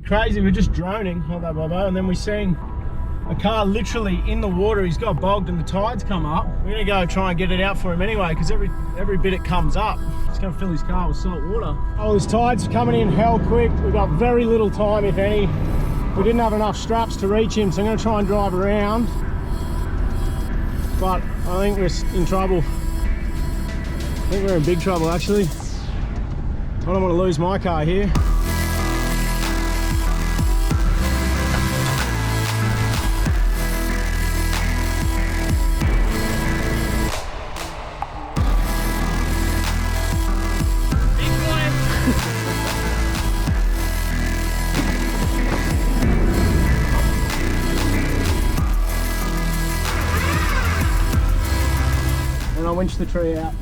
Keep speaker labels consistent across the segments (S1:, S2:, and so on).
S1: crazy. We're just droning, and then we're seeing a car literally in the water. He's got bogged and the tides come up. We're gonna go try and get it out for him anyway, because every bit it comes up, it's gonna fill his car with salt water. Oh, this tide's coming in hell quick. We've got very little time, if any. We didn't have enough straps to reach him, so I'm gonna try and drive around. But I think we're in trouble. I think we're in big trouble, actually. I don't want to lose my car here. And I winched the tree out.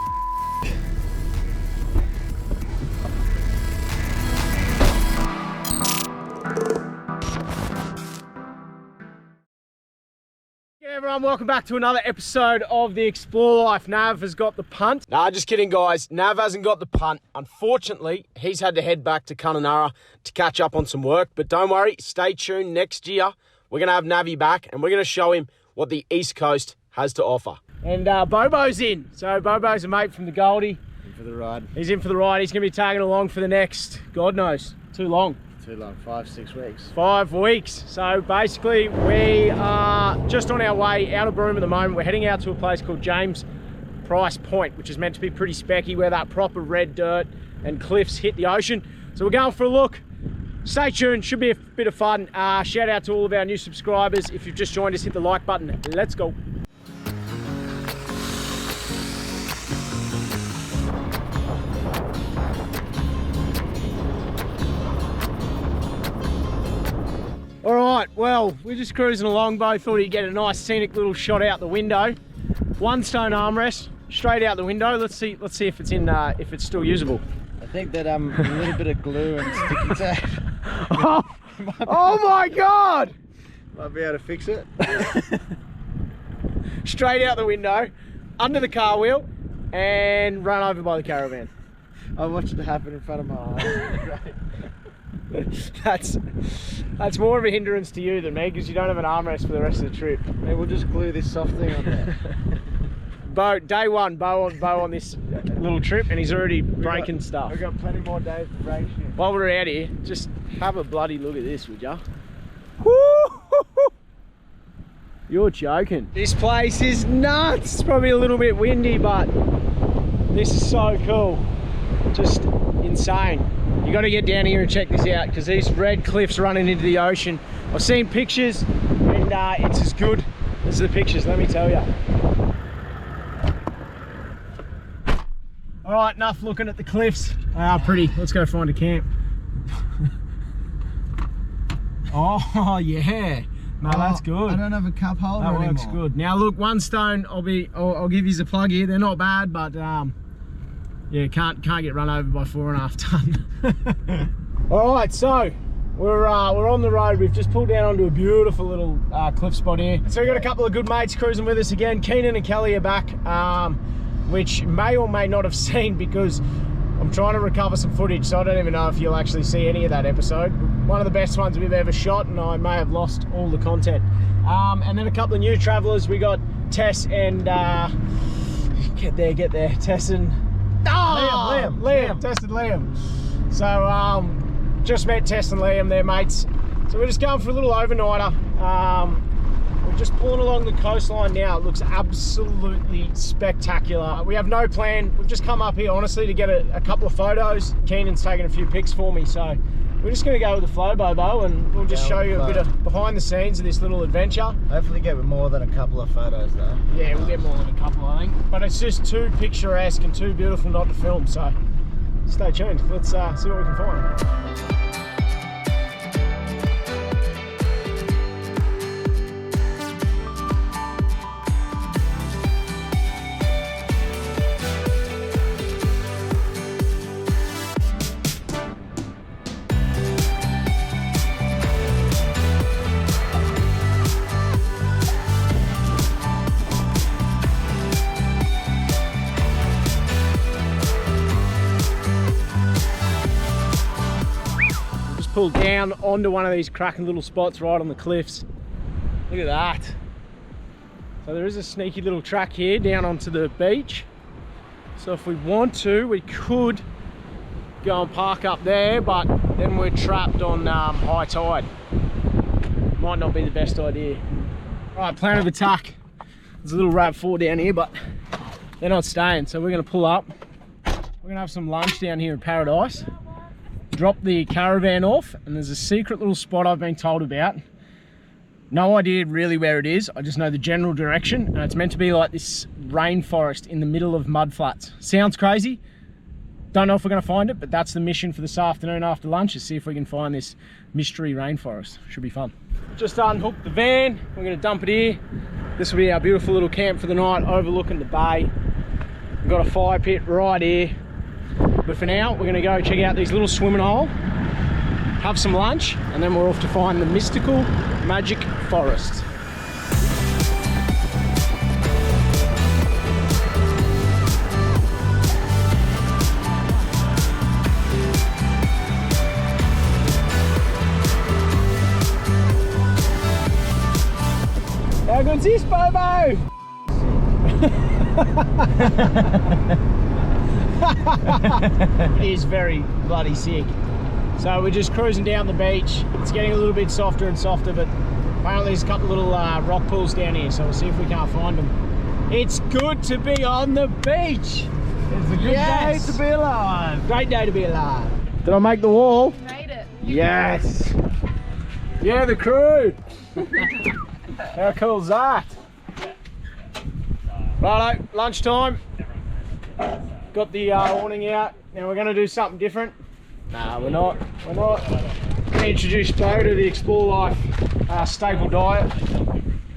S1: Hey everyone, welcome back to another episode of the Explore Life. Nav has got the punt. Nah, just kidding guys. Nav hasn't got the punt. Unfortunately, he's had to head back to Kununurra to catch up on some work. But don't worry, stay tuned. Next year, we're going to have Navi back and we're going to show him what the East Coast has to offer. And Bobo's in. So Bobo's a mate from the Goldie.
S2: In for the ride.
S1: He's in for the ride. He's going to be tagging along for the next, God knows, too long.
S2: Too long, 5-6 weeks.
S1: 5 weeks. So basically we are just on our way out of Broome at the moment. We're heading out to a place called James Price Point, which is meant to be pretty specky, where that proper red dirt and cliffs hit the ocean. So we're going for a look. Stay tuned, should be a bit of fun. Shout out to all of our new subscribers. If you've just joined us, hit the like button. Let's go. All right, well, we're just cruising along. Beau thought he'd get a nice scenic little shot out the window. One stone armrest, straight out the window. Let's see if it's in, if it's still usable.
S2: I think that a little bit of glue and sticky tape.
S1: Oh my God!
S2: Might be able to fix it.
S1: Straight out the window, under the car wheel, and run over by the caravan.
S2: I watched it happen in front of my eyes.
S1: That's more of a hindrance to you than me, because you don't have an armrest for the rest of the trip.
S2: Maybe we'll just glue this soft thing on there.
S1: Beau, day one, Beau on this little trip, and he's already breaking stuff.
S2: We've got plenty more days to break shit.
S1: While we're out here, just have a bloody look at this, would ya? You're joking. This place is nuts. It's probably a little bit windy, but this is so cool. Just insane. You got to get down here and check this out, because these red cliffs running into the ocean. I've seen pictures, and it's as good as the pictures, let me tell you. All right, enough looking at the cliffs. They are pretty. Let's go find a camp. Oh yeah, no, that's good.
S2: I don't have a cup holder anymore.
S1: That works good. Now look, one stone. I'll give you a plug here. They're not bad, but yeah, can't get run over by 4.5 ton. All right, so we're on the road. We've just pulled down onto a beautiful little cliff spot here. So we've got a couple of good mates cruising with us again. Keenan and Kelly are back, which may or may not have seen, because I'm trying to recover some footage, so I don't even know if you'll actually see any of that episode. One of the best ones we've ever shot, and I may have lost all the content. And then a couple of new travellers. We got Tess and get there, Tess and Liam. Tess and Liam. So just met Tess and Liam, they're mates. So we're just going for a little overnighter. We're just pulling along the coastline now. It looks absolutely spectacular. We have no plan. We've just come up here honestly to get a couple of photos. Keenan's taking a few pics for me, so we're just going to go with the flow, Bobo, and we'll just show you a bit of behind the scenes of this little adventure.
S2: Hopefully get more than a couple of photos though.
S1: Yeah, we'll get more than a couple, I think. But it's just too picturesque and too beautiful not to film, so stay tuned. Let's see what we can find. pull down onto one of these cracking little spots right on the cliffs. Look at that. So there is a sneaky little track here down onto the beach. So if we want to, we could go and park up there, but then we're trapped on high tide. Might not be the best idea. Right, plan of attack. There's a little RAV4 down here, but they're not staying, so we're gonna pull up. We're gonna have some lunch down here in Paradise, drop the caravan off, and there's a secret little spot I've been told about. No idea really where it is, I just know the general direction, and it's meant to be like this rainforest in the middle of mudflats. Sounds crazy. Don't know if we're going to find it, but that's the mission for this afternoon after lunch, is see if we can find this mystery rainforest. Should be fun. Just unhooked the van, we're going to dump it here. This will be our beautiful little camp for the night, overlooking the bay. We've got a fire pit right here. But for now, we're going to go check out these little swimming hole, have some lunch, and then we're off to find the mystical magic forest. How good's this, Bobo? It is very bloody sick. So we're just cruising down the beach. It's getting a little bit softer and softer, but apparently there's a couple of little rock pools down here, so we'll see if we can't find them. It's good to be on the beach. It's a good day to be alive. Great day to be alive. Did I make the wall?
S3: You made it.
S1: Yes. Yeah, the crew. How cool is that? Righto, lunchtime. Got the awning out. Now we're going to do something different. Nah, we're not. We're not. Going to introduce Beau to the Explore Life staple diet.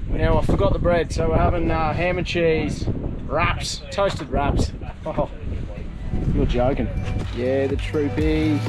S1: Now I forgot the bread, so we're having ham and cheese, wraps, toasted wraps. Oh, you're joking. Yeah, the troopies.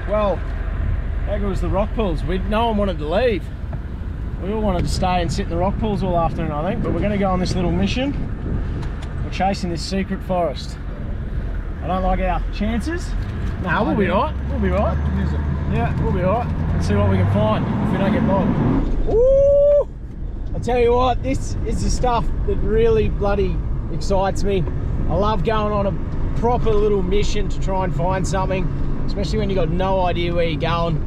S1: Well, how good was the rock pools? No one wanted to leave. We all wanted to stay and sit in the rock pools all afternoon, I think, but we're going to go on this little mission. We're chasing this secret forest. I don't like our chances. No, we'll be right. We'll be right. Yeah, we'll be right. Let's see what we can find if we don't get bogged. Woo! I tell you what, this is the stuff that really bloody excites me. I love going on a proper little mission to try and find something, especially when you got no idea where you're going.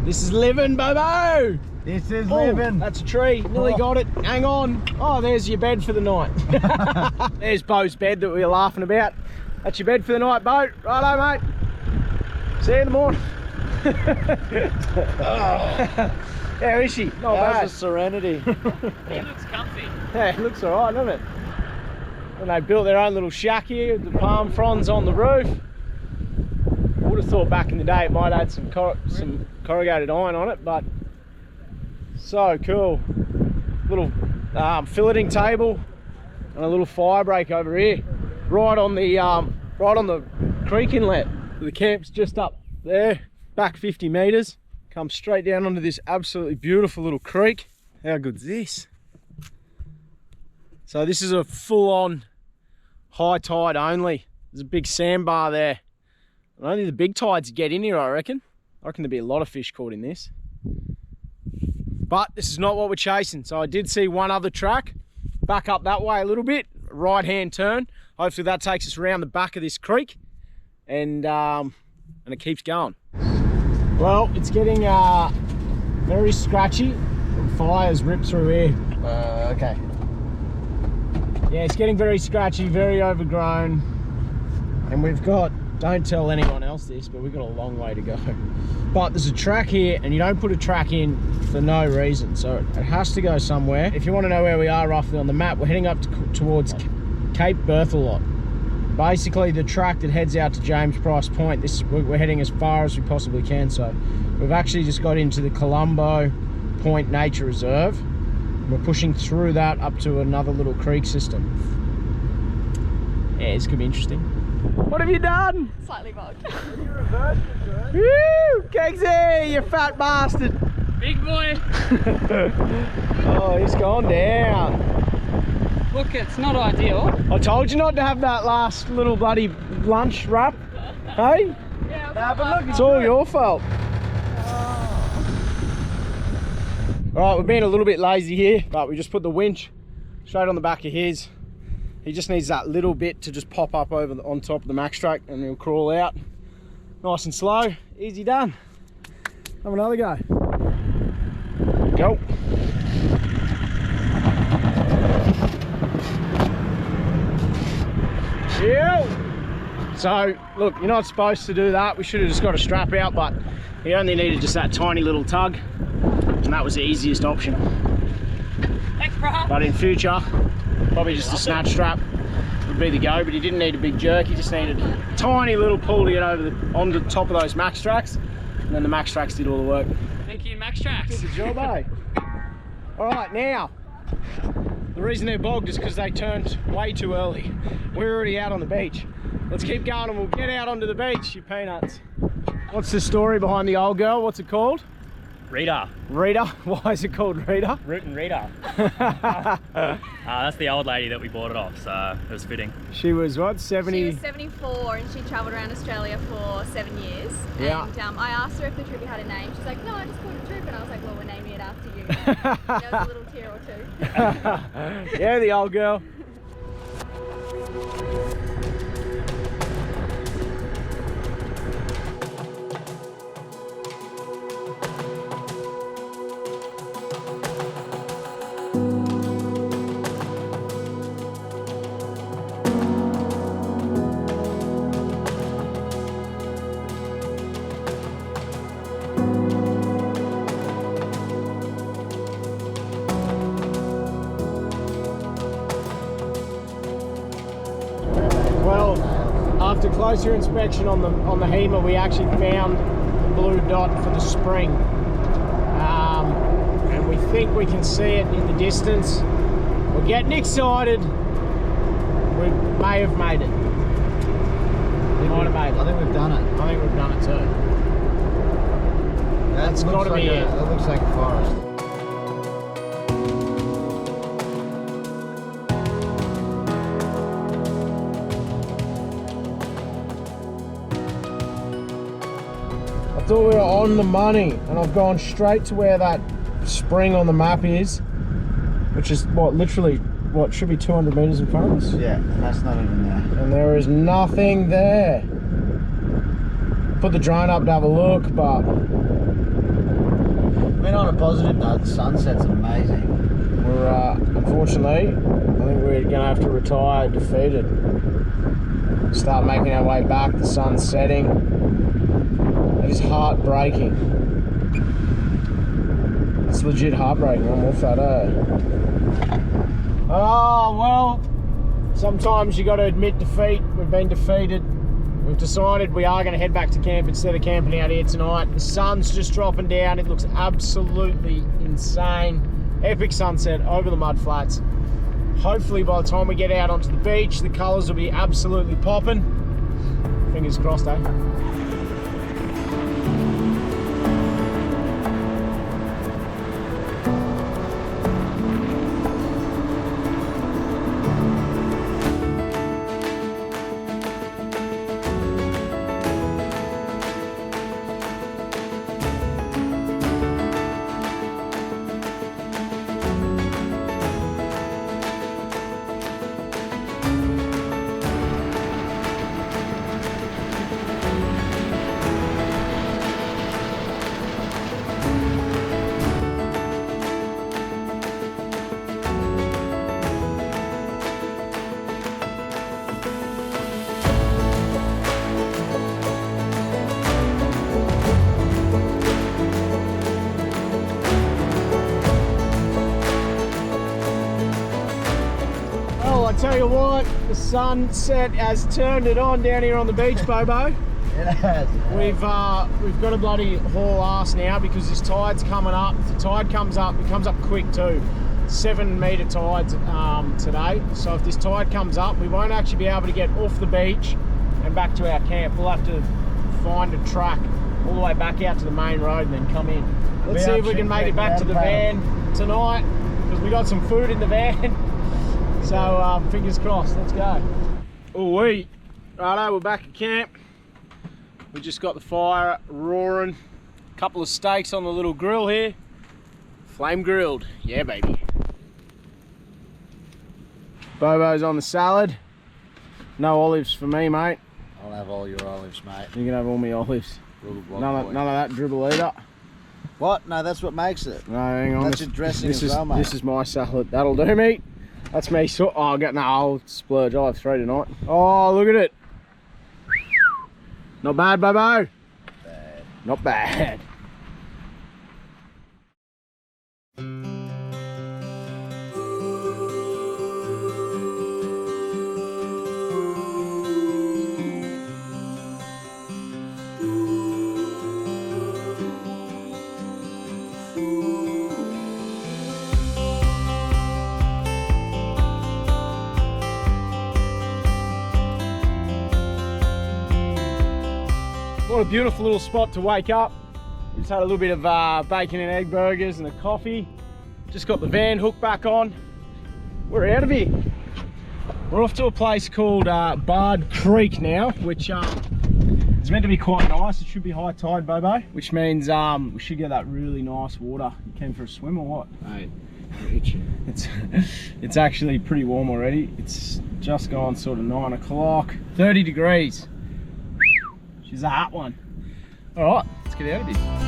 S1: This is living, Bobo!
S2: This is living.
S1: That's a tree. Nearly got it. Hang on. Oh, there's your bed for the night. There's Beau's bed that we were laughing about. That's your bed for the night, Beau. Righto, mate. See you in the morning. How is she? Not bad.
S2: How's the serenity?
S3: He looks comfy.
S1: Yeah, it looks alright, doesn't it? And they built their own little shack here with the palm fronds on the roof. I would have thought back in the day it might have had some corrugated iron on it, but so cool. Little filleting table and a little fire break over here, right on the creek inlet. The camp's just up there, back 50 meters. Come straight down onto this absolutely beautiful little creek. How good's this? So this is a full-on high tide only. There's a big sandbar there. And only the big tides get in here, I reckon. I reckon there'll be a lot of fish caught in this. But this is not what we're chasing. So I did see one other track, back up that way a little bit, right-hand turn. Hopefully that takes us around the back of this creek, and it keeps going. Well, it's getting very scratchy. The fire's ripped through here.
S2: Okay.
S1: Yeah, it's getting very scratchy, very overgrown. And we've got, don't tell anyone else this, but we've got a long way to go. but there's a track here and you don't put a track in for no reason, so it has to go somewhere. If you want to know where we are roughly on the map, we're heading up towards Cape Berthelot. Basically the track that heads out to James Price Point. We're heading as far as we possibly can, so we've actually just got into the Colombo Point Nature Reserve. We're pushing through that up to another little creek system. Yeah, it's gonna be interesting. What have you done?
S4: Slightly bogged.
S1: Woo! Kegsy, you fat bastard!
S3: Big boy.
S1: Oh, he's gone down.
S3: Look, it's not ideal.
S1: I told you not to have that last little bloody lunch wrap. Hey?
S4: Yeah,
S2: Nah, but look,
S1: It's all your fault. Alright, we're being a little bit lazy here, but we just put the winch straight on the back of his. He just needs that little bit to just pop up over on top of the max track and he'll crawl out. Nice and slow, easy done. Have another go. Go. Yeah. So, look, you're not supposed to do that. We should have just got a strap out, but he only needed just that tiny little tug, and that was the easiest option.
S3: Thanks, bro.
S1: But in future, probably just a snatch strap would be the go, but he didn't need a big jerk. He just needed a tiny little pull to get over on the top of those max tracks, and then the max tracks did all the work.
S3: Thank you, Max Tracks.
S1: Good job, eh? All right, now, the reason they're bogged is because they turned way too early. We're already out on the beach. Let's keep going and we'll get out onto the beach, you peanuts. What's the story behind the old girl? What's it called?
S5: Rita.
S1: Rita? Why is it called Rita?
S5: Root and Rita. That's the old lady that we bought it off, so it was fitting.
S1: She was what, 70?
S4: She was 74 and she travelled around Australia for 7 years.
S1: Yeah.
S4: And I asked her if the trip had a name. She's like, no, I just called it a trip. And I was like, well, we're naming it after you. There was a little tear or two.
S1: Yeah, the old girl. Well, after closer inspection on the HEMA, we actually found the blue dot for the spring, and we think we can see it in the distance. We're getting excited. We may have made it. We might have made it.
S2: I think we've done it.
S1: I think we've done it too. That's got to be it.
S2: That looks like a forest.
S1: I thought we were on the money, and I've gone straight to where that spring on the map is, which is what, literally what should be 200 meters in front of us.
S2: Yeah, and that's not even there.
S1: And there is nothing there. Put the drone up to have a look, but
S2: I mean, on a positive note, the sunset's amazing.
S1: we're unfortunately, I think we're gonna have to retire defeated. Start making our way back. The sun's setting. It is heartbreaking. It's legit heartbreaking. I'm off that, Oh, well, sometimes you got to admit defeat. We've been defeated. We've decided we are going to head back to camp instead of camping out here tonight. The sun's just dropping down. It looks absolutely insane. Epic sunset over the mud flats. Hopefully by the time we get out onto the beach, the colours will be absolutely popping. Fingers crossed, eh? tell you what, the sunset has turned it on down here on the beach, Bobo.
S2: It has.
S1: We've got a bloody haul ass now because this tide's coming up. If the tide comes up, it comes up quick too. 7-metre tides today. So if this tide comes up, we won't actually be able to get off the beach and back to our camp. We'll have to find a track all the way back out to the main road and then come in. Let's see if we can make it back to the van tonight because we got some food in the van. So fingers crossed, let's go. Righto, we're back at camp. We just got the fire roaring. A couple of steaks on the little grill here. Flame grilled, yeah baby. Bobo's on the salad. No olives for me, mate.
S2: I'll have all your olives, mate.
S1: You can have all my olives. None of that dribble either.
S2: What? No, that's what makes it.
S1: No, hang on.
S2: That's your dressing as well, mate.
S1: This is my salad. That'll do me. That's me. So, I'll splurge. I'll have 3 tonight. Oh, look at it. Not bad, Bobo.
S2: Bad.
S1: Not bad. What a beautiful little spot to wake up. We just had a little bit of bacon and egg burgers and a coffee. Just got the van hooked back on. We're out of here. We're off to a place called Bard Creek now, which is meant to be quite nice. It should be high tide, Bobo, which means we should get that really nice water. You came for a swim or what?
S2: Mate,
S1: It's actually pretty warm already. It's just gone sort of 9 o'clock. 30 degrees. She's a hot one. All right, let's get out of here.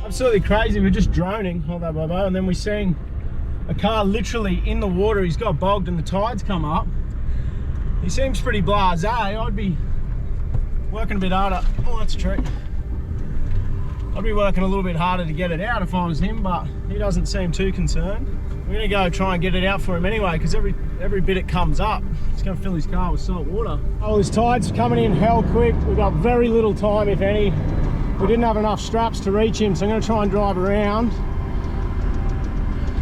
S1: Absolutely crazy. We're just droning, hold that, Bobo, and then we seen a car literally in the water. He's got bogged and the tide's come up. He seems pretty blasé. I'd be working a bit harder. Oh, that's a trick. I'd be working a little bit harder to get it out if I was him, but he doesn't seem too concerned. We're gonna go try and get it out for him anyway, because every bit it comes up, it's gonna fill his car with salt water. Oh, this tide's coming in hell quick. We've got very little time, if any. We didn't have enough straps to reach him, so I'm going to try and drive around.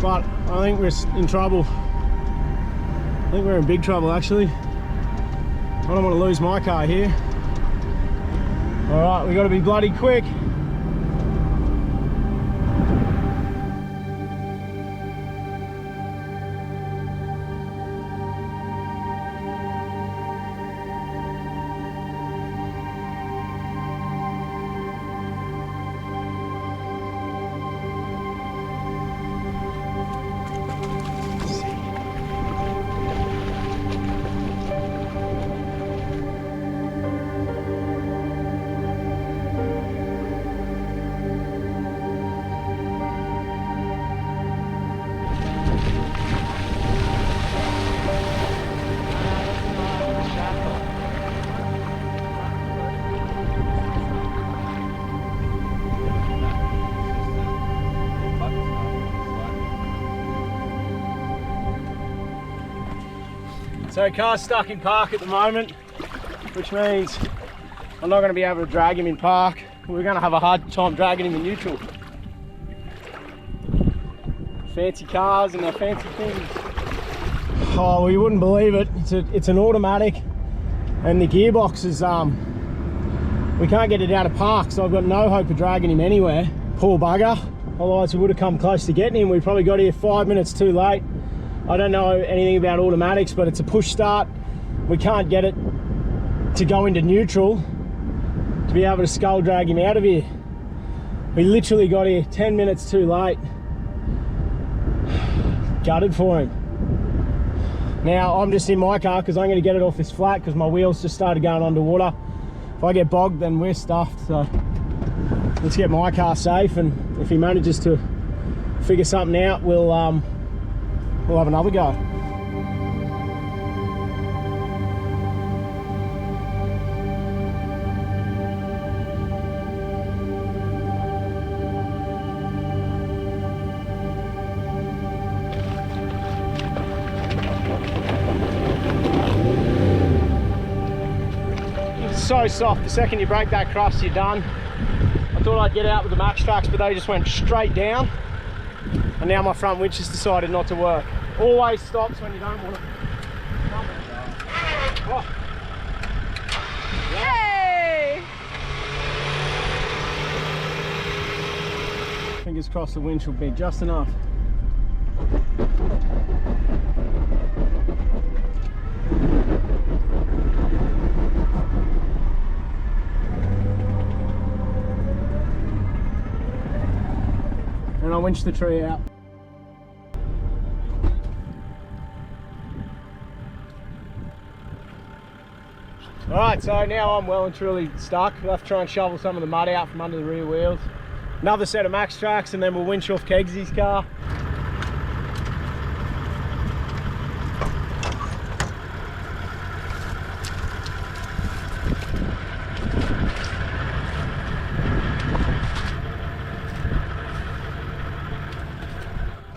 S1: But I think we're in trouble. I think we're in big trouble, actually. I don't want to lose my car here. All right, we got to be bloody quick. So car's stuck in park at the moment, which means I'm not going to be able to drag him in park. We're going to have a hard time dragging him in neutral. Fancy cars and their fancy things. Oh, well, you wouldn't believe it. It's an automatic, and the gearbox is we can't get it out of park, so I've got no hope of dragging him anywhere. Poor bugger. Otherwise we would have come close to getting him. We probably got here 5 minutes too late. I don't know anything about automatics, but it's a push start. We can't get it to go into neutral to be able to skull drag him out of here. We literally got here 10 minutes too late. Gutted for him. Now I'm just in my car because I'm going to get it off this flat because my wheels just started going underwater. If I get bogged, then we're stuffed. So let's get my car safe, and if he manages to figure something out, we'll have another go. So soft, the second you break that crust, you're done. I thought I'd get out with the Max Tracks, but they just went straight down, and now my front winch has decided not to work. Always stops when you don't want it. Oh.
S4: Yay!
S1: Fingers crossed the winch will be just enough. And I'll winch the tree out. Alright, so now I'm well and truly stuck. We'll have to try and shovel some of the mud out from under the rear wheels. Another set of Max Tracks, and then we'll winch off Keggsy's car.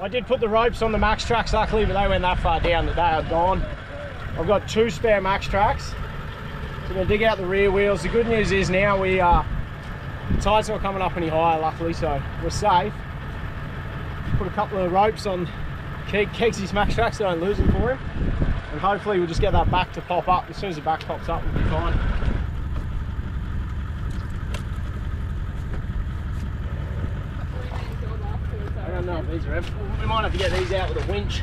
S1: I did put the ropes on the Max Tracks luckily, but they went that far down that they are gone. I've got 2 spare Max Tracks. So I'm going to dig out the rear wheels. The good news is now the tide's not coming up any higher luckily, so we're safe. Put a couple of ropes on Keggsy's Max Tracks so I don't lose them for him. And hopefully we'll just get that back to pop up. As soon as the back pops up, we'll be fine. I don't know if these are empty. We might have to get these out with a winch.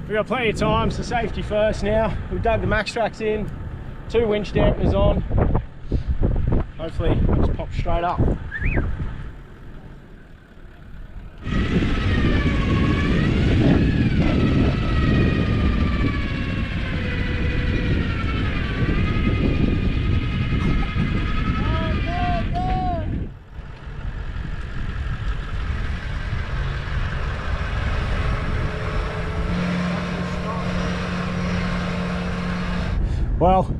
S1: We've got plenty of time, so safety first now. We've dug the Max Tracks in, 2 winch dampeners on. Hopefully it'll just pop straight up. Well,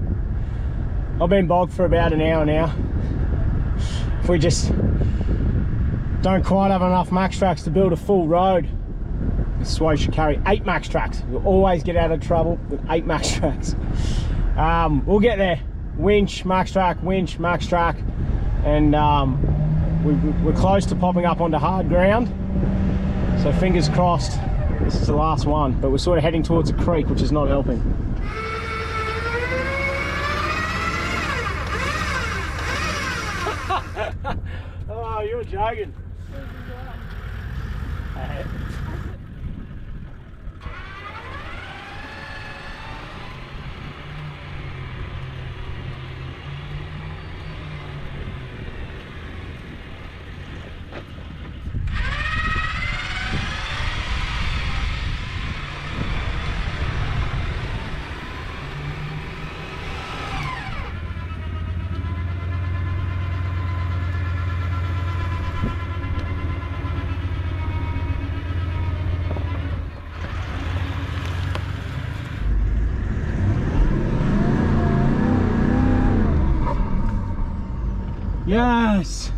S1: I've been bogged for about an hour now. If we just don't quite have enough Max Tracks to build a full road, this is why you should carry 8 Max Tracks. You'll always get out of trouble with 8 Max Tracks. We'll get there. Winch, Max Track, winch, Max Track, and we're close to popping up onto hard ground. So fingers crossed, this is the last one, but we're sort of heading towards a creek, which is not helping. Oh, you're joking. Yes!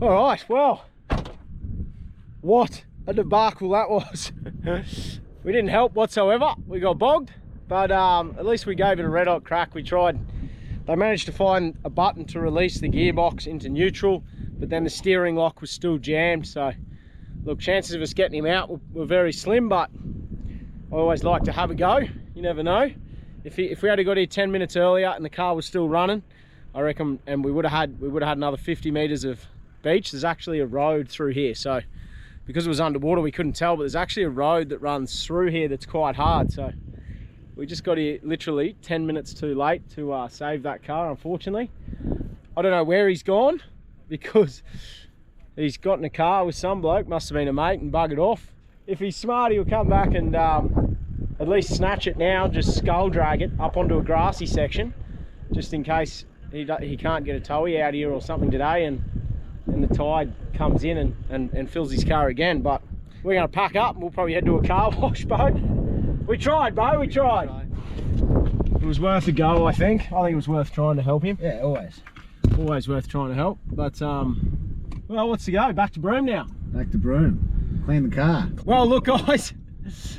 S1: Alright, well, what a debacle that was. We didn't help whatsoever, we got bogged, but at least we gave it a red hot crack. We tried, they managed to find a button to release the gearbox into neutral, but then the steering lock was still jammed, so look, chances of us getting him out were very slim, but I always like to have a go, you never know. If we had got here 10 minutes earlier and the car was still running, I reckon, and we would have had another 50 meters of beach. There's actually a road through here, so because it was underwater we couldn't tell, but there's actually a road that runs through here that's quite hard, so We just got here literally 10 minutes too late to save that car, unfortunately. I don't know where he's gone, because he's got in a car with some bloke, must have been a mate, and buggered off. If he's smart, he'll come back and at least snatch it now, just skull drag it up onto a grassy section, just in case he can't get a towey out here or something today, and the tide comes in and fills his car again. But we're going to pack up and we'll probably head to a car wash, Beau. We tried, Beau, we tried. It was worth a go, I think. I think it was worth trying to help him.
S2: Yeah, always.
S1: Always worth trying to help. But, well, what's to go? Back to Broome now.
S2: Back to Broome. Clean the car.
S1: Well, look, guys,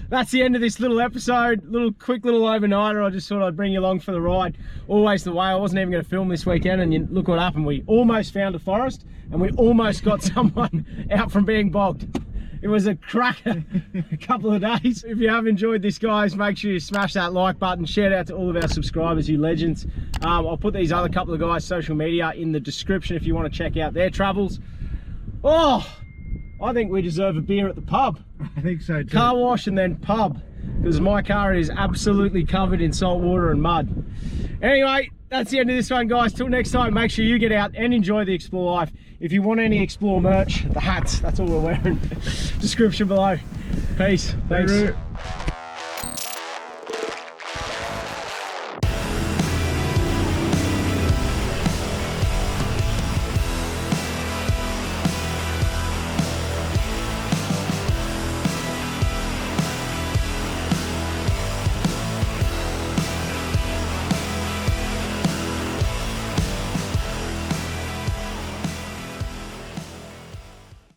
S1: that's the end of this little episode. Quick little overnighter. I just thought I'd bring you along for the ride. Always the way. I wasn't even going to film this weekend, and look what happened. We almost found a forest, and we almost got someone out from being bogged. It was a cracker a couple of days. If you have enjoyed this, guys, make sure you smash that like button. Shout out to all of our subscribers, you legends. I'll put these other couple of guys' social media in the description if you want to check out their travels. Oh, I think we deserve a beer at the pub.
S2: I think so too.
S1: Car wash and then pub, because my car is absolutely covered in salt water and mud. Anyway, that's the end of this one, guys. Till next time, make sure you get out and enjoy the Explore life. If you want any Explore merch, the hats, that's all we're wearing. Description below. Peace. Thanks.